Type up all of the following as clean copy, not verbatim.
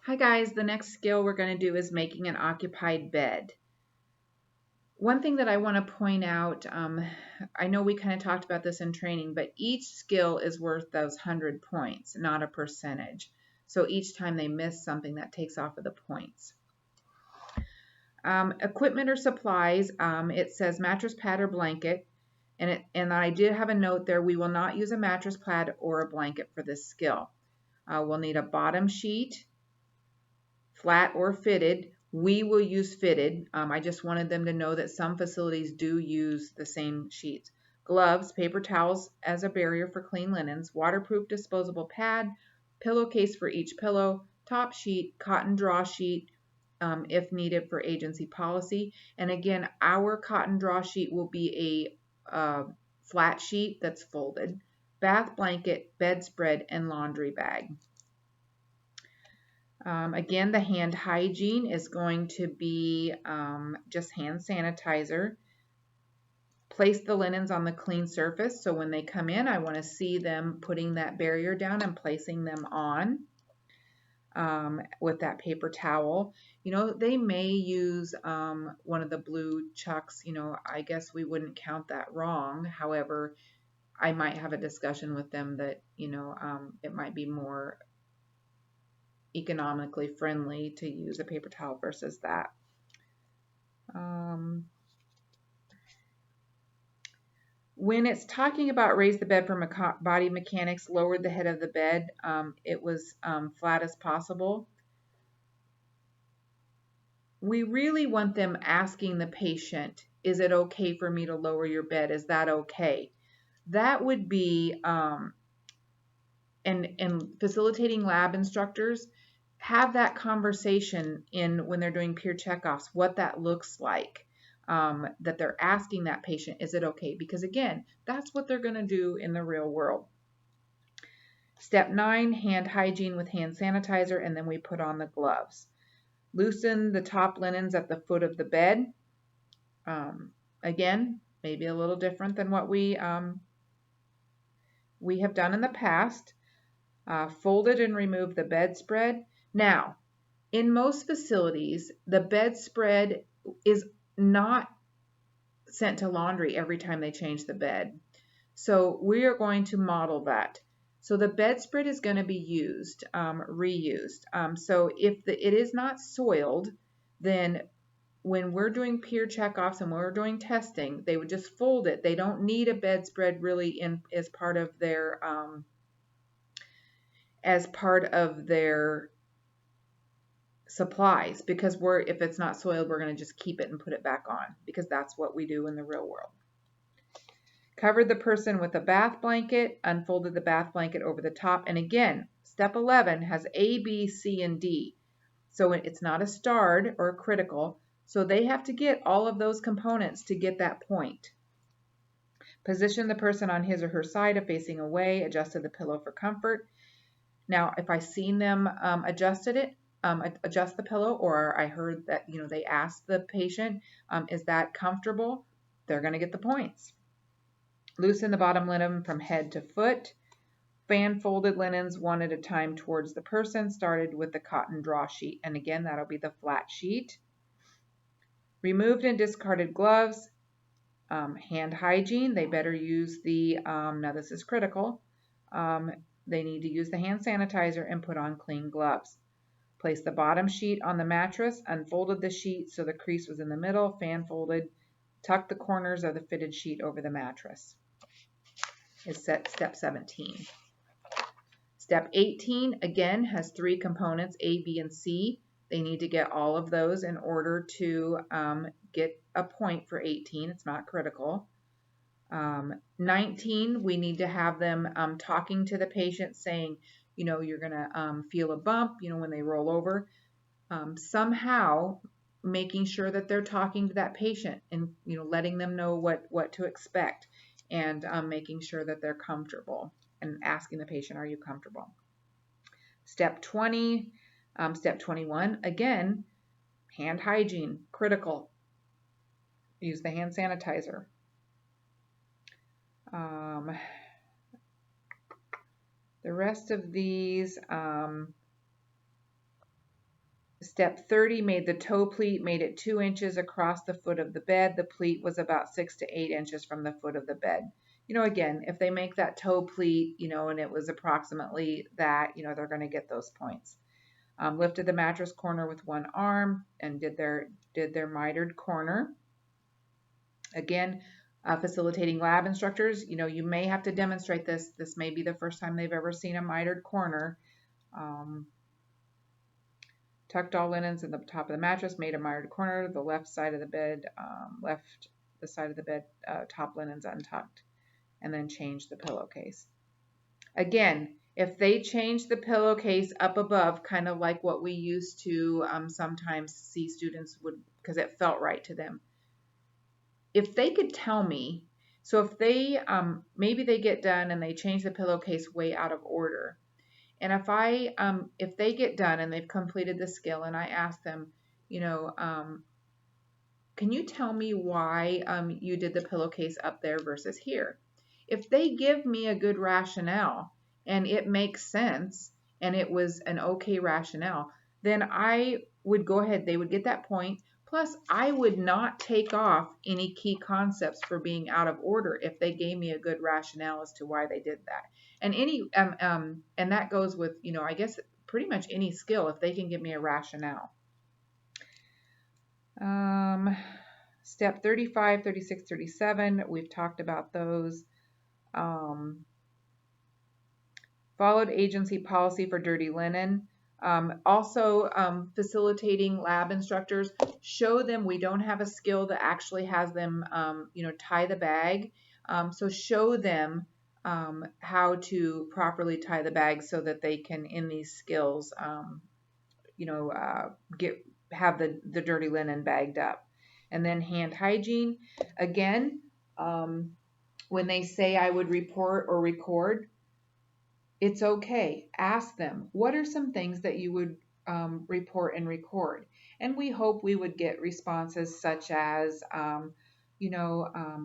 Hi guys, the next skill we're going to do is making an occupied bed. One thing that I want to point out, I know we kind of talked about this in training, but each skill is worth those 100 points, not a percentage. So each time they miss something, that takes off of the points. Equipment or supplies, it says mattress pad or blanket, and I did have a note there, we will not use a mattress pad or a blanket for this skill. We'll need a bottom sheet, flat or fitted. We will use fitted. I just wanted them to know that some facilities do use the same sheets. Gloves, paper towels as a barrier for clean linens, waterproof disposable pad, pillowcase for each pillow, top sheet, cotton draw sheet if needed for agency policy. And again, our cotton draw sheet will be a flat sheet that's folded, bath blanket, bedspread, and laundry bag. Again, the hand hygiene is going to be just hand sanitizer. Place the linens on the clean surface, so when they come in, I want to see them putting that barrier down and placing them on with that paper towel. You know, they may use one of the blue chucks. You know, I guess we wouldn't count that wrong. However, I might have a discussion with them that, you know, it might be more economically friendly to use a paper towel versus that. When it's talking about raise the bed for body mechanics, lowered the head of the bed, it was flat as possible. We really want them asking the patient, is it okay for me to lower your bed? Is that okay? That would be, and facilitating lab instructors have that conversation when they're doing peer checkoffs, what that looks like, that they're asking that patient, is it okay? Because again, that's what they're going to do in the real world. Step 9, hand hygiene with hand sanitizer, and then we put on the gloves. Loosen the top linens at the foot of the bed. Again, maybe a little different than what we have done in the past. Fold it and remove the bedspread. Now, in most facilities, the bedspread is not sent to laundry every time they change the bed. So we are going to model that. So the bedspread is going to be used, reused. So if it is not soiled, then when we're doing peer checkoffs and we're doing testing, they would just fold it. They don't need a bedspread really as part of their supplies, because if it's not soiled, we're going to just keep it and put it back on, because that's what we do in the real world. Covered the person with a bath blanket, unfolded the bath blanket over the top. And again, step 11 has A, B, C, and D. So it's not a starred or a critical. So they have to get all of those components to get that point. Position the person on his or her side of facing away, adjusted the pillow for comfort. Now, if I seen them adjust the pillow, or I heard that, you know, they asked the patient, is that comfortable? They're going to get the points. Loosen the bottom linen from head to foot. Fan folded linens one at a time towards the person, started with the cotton draw sheet. And again, that'll be the flat sheet. Removed and discarded gloves. Hand hygiene, they better use the, now this is critical, they need to use the hand sanitizer and put on clean gloves. Place the bottom sheet on the mattress, unfolded the sheet so the crease was in the middle, fan folded, tuck the corners of the fitted sheet over the mattress. Is step 17. Step 18, again, has 3 components, A, B, and C. They need to get all of those in order to get a point for 18. It's not critical. 19, we need to have them talking to the patient, saying, you know, you're going to feel a bump, you know, when they roll over. Somehow making sure that they're talking to that patient and, you know, letting them know what to expect, and making sure that they're comfortable and asking the patient, are you comfortable? Step 20, step 21, again, hand hygiene, critical. Use the hand sanitizer. The rest of these, Step 30, made the toe pleat, made it 2 inches across the foot of the bed. The pleat was about 6 to 8 inches from the foot of the bed. Again, if they make that toe pleat, and it was approximately that, they're going to get those points. Lifted the mattress corner with one arm and did their mitered corner. Again, facilitating lab instructors, you may have to demonstrate this. This may be the first time they've ever seen a mitered corner. Tucked all linens in the top of the mattress, made a mitered corner, the left side of the bed, top linens untucked, and then changed the pillowcase. Again, if they change the pillowcase up above, kind of like what we used to sometimes see students would, because it felt right to them. If they could tell me, so if they, maybe they get done and they change the pillowcase way out of order. And if they get done and they've completed the skill and I ask them, can you tell me why you did the pillowcase up there versus here? If they give me a good rationale and it makes sense and it was an okay rationale, then I would go ahead, they would get that point. Plus, I would not take off any key concepts for being out of order if they gave me a good rationale as to why they did that. And and that goes with, I guess pretty much any skill if they can give me a rationale. Step 35, 36, 37, we've talked about those. Followed agency policy for dirty linen. Also facilitating lab instructors, show them we don't have a skill that actually has them, tie the bag. So show them how to properly tie the bag so that they can, in these skills, have the dirty linen bagged up. And then hand hygiene. Again, when they say I would report or record, it's okay. Ask them, what are some things that you would report and record? And we hope we would get responses such as,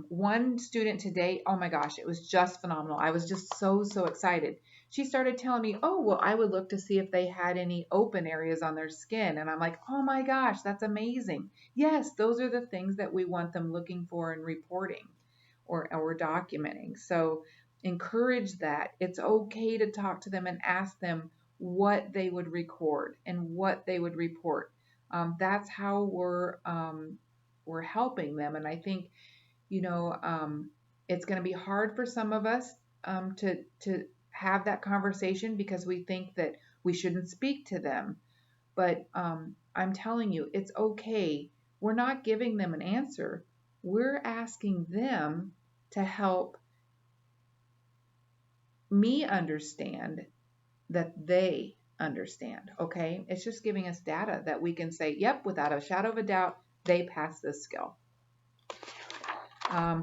one student today, oh my gosh, it was just phenomenal. I was just so excited. She started telling me, oh, well, I would look to see if they had any open areas on their skin. And I'm like, oh my gosh, that's amazing. Yes, those are the things that we want them looking for and reporting or documenting. So encourage that. It's okay to talk to them and ask them what they would record and what they would report. That's how we're helping them. And I think, it's going to be hard for some of us to have that conversation because we think that we shouldn't speak to them. But I'm telling you, it's okay. We're not giving them an answer. We're asking them to help me understand that they understand, okay? It's just giving us data that we can say, yep, without a shadow of a doubt, they pass this skill.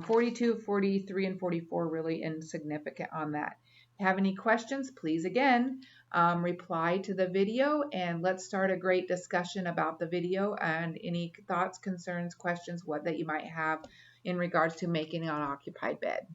42, 43, and 44 really insignificant on that. If you have any questions, please again, reply to the video and let's start a great discussion about the video and any thoughts, concerns, questions, what that you might have in regards to making an occupied bed.